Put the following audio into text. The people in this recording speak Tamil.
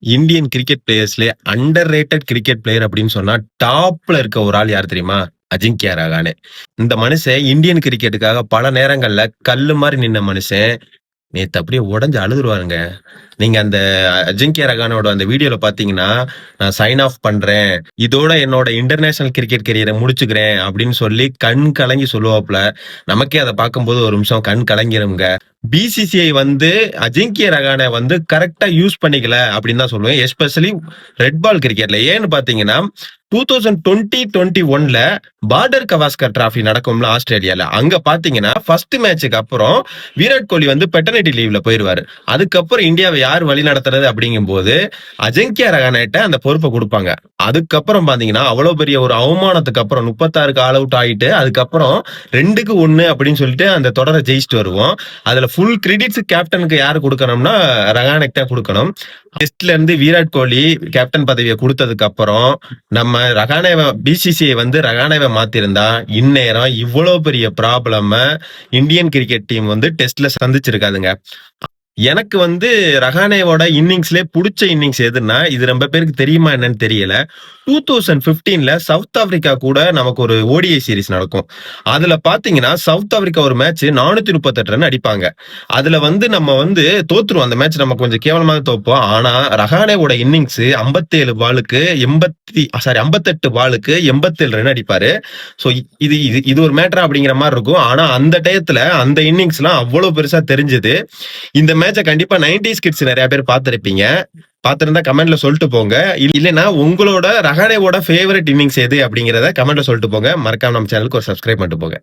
இந்தியன் கிரிக்கெட் பிளேயர்ஸ்லயே அண்டர் ரேட்டட் கிரிக்கெட் பிளேயர் அப்படின்னு சொன்னா டாப்ல இருக்க ஒரு ஆள் யார் தெரியுமா? அஜிங்கியா ரஹானே. இந்த மனுஷன் இந்தியன் கிரிக்கெட்டுக்காக பல நேரங்கள்ல கல்லு மாரி நின்ன மனுஷன். நேத்து அப்படியே உடைஞ்சு அழுதுருவாருங்க. நீங்க அந்த அஜிங்கியா ரஹானோட அந்த வீடியோல பாத்தீங்கன்னா, நான் சைன் ஆஃப் பண்றேன். இதோட என்னோட இன்டர்நேஷனல் கிரிக்கெட் கரியரை முடிச்சுக்கிறேன் அப்படின்னு சொல்லி கண் கலங்கி சொல்லுவாப்புல. நமக்கே அத பார்க்கும்போது ஒரு நிமிஷம் கண் கலங்கிரும்ங்க. பிசிசிஐ வந்து அஜிங்கிய ரஹானே வந்து கரெக்ட்டா யூஸ் பண்ணிக்கல அப்படின்னு தான் சொல்லுவேன். எஸ்பெஷலி ரெட் பால் கிரிக்கெட்ல. ஏன்னு பார்த்தீங்கன்னா, 2020-21ல பார்டர் கவாஸ்கர் டிராஃபி நடக்கும்ல ஆஸ்திரேலியால. அங்க பார்த்தீங்கன்னா, ஃபர்ஸ்ட் மேட்ச்சுக்கு அப்புறம் விராட் கோலி வந்து பெட்டர்னிட்டி லீவ்ல போயிருவாரு. அதுக்கப்புறம் இந்தியாவை யார் வழி நடத்துறது அப்படிங்கும்போது, அஜிங்கியா ரஹானேட்ட அந்த பொறுப்ப குடுப்பாங்க. அதுக்கப்புறம் பார்த்தீங்கன்னா, அவ்வளவு பெரிய ஒரு அவமானத்துக்கு அப்புறம் 36க்கு ஆல் அவுட் ஆயிட்டு, அதுக்கப்புறம் 2க்கு 1 அப்படின்னு சொல்லிட்டு அந்த தொடர ஜெயிச்சுட்டு வருவோம். அதுல ஃபுல் கிரெடிட்ஸ் கேப்டனுக்கு யாரு குடுக்கணும்னா, ரஹானேக்கு தான் குடுக்கணும். டெஸ்ட்ல இருந்து விராட் கோலி கேப்டன் பதவியை கொடுத்ததுக்கு அப்புறம் நம்ம ரஹானேவ பிசிசிஐ வந்து ரஹானேவ மாத்திருந்தா இந்நேரம் இவ்வளவு பெரிய ப்ராப்ளம இந்தியன் கிரிக்கெட் டீம் வந்து டெஸ்ட்ல சந்திச்சிருக்காதுங்க. எனக்கு வந்து ரஹானேவோட இன்னிங்ஸ்லயே புடிச்ச இன்னிங்ஸ் எதுன்னா, இது ரொம்ப பேருக்கு தெரியுமா என்னன்னு தெரியல. 2015ல சவுத் ஆப்பிரிக்கா கூட நமக்கு ஒரு ஓடிஐ சீரிஸ் நடக்கும். அதுல பாத்தீங்கன்னா, சவுத் ஆப்பிரிக்கா ஒரு மேட்ச் 438 ரன் அடிப்பாங்க. அதுல வந்து நம்ம வந்து தோத்துருவோம். அந்த மேட்ச் நம்ம கொஞ்சம் கேவலமா தான் தோப்போம். ஆனா, ரஹானேவோட இன்னிங்ஸ் 57 பாலுக்கு 58 பாலுக்கு 87 ரன் அடிப்பாரு. சோ இது இது இது ஒரு மேட்டரா அப்படிங்கிற மாரி இருக்கும். ஆனா, அந்த டயத்துல அந்த இன்னிங்ஸ்லாம் அவ்வளவு பெருசா தெரிஞ்சது. இந்த மேட்ச கண்டிப்பா 90ஸ் கிட்ஸ் நெறைய பேர் பார்த்திருப்பீங்க. பார்த்திருந்தா கமெண்ட்ல சொல்லிட்டு போங்க. இல்லைன்னா உங்களோட ரஹானேவோட ஃபேவரைட் இன்னிங்ஸ் எது அப்படிங்கிறத கமெண்ட்ல சொல்லிட்டு போங்க. மறக்காம நம்ம சேனலுக்கு ஒரு சப்ஸ்கிரைப் பண்ணிட்டு போங்க.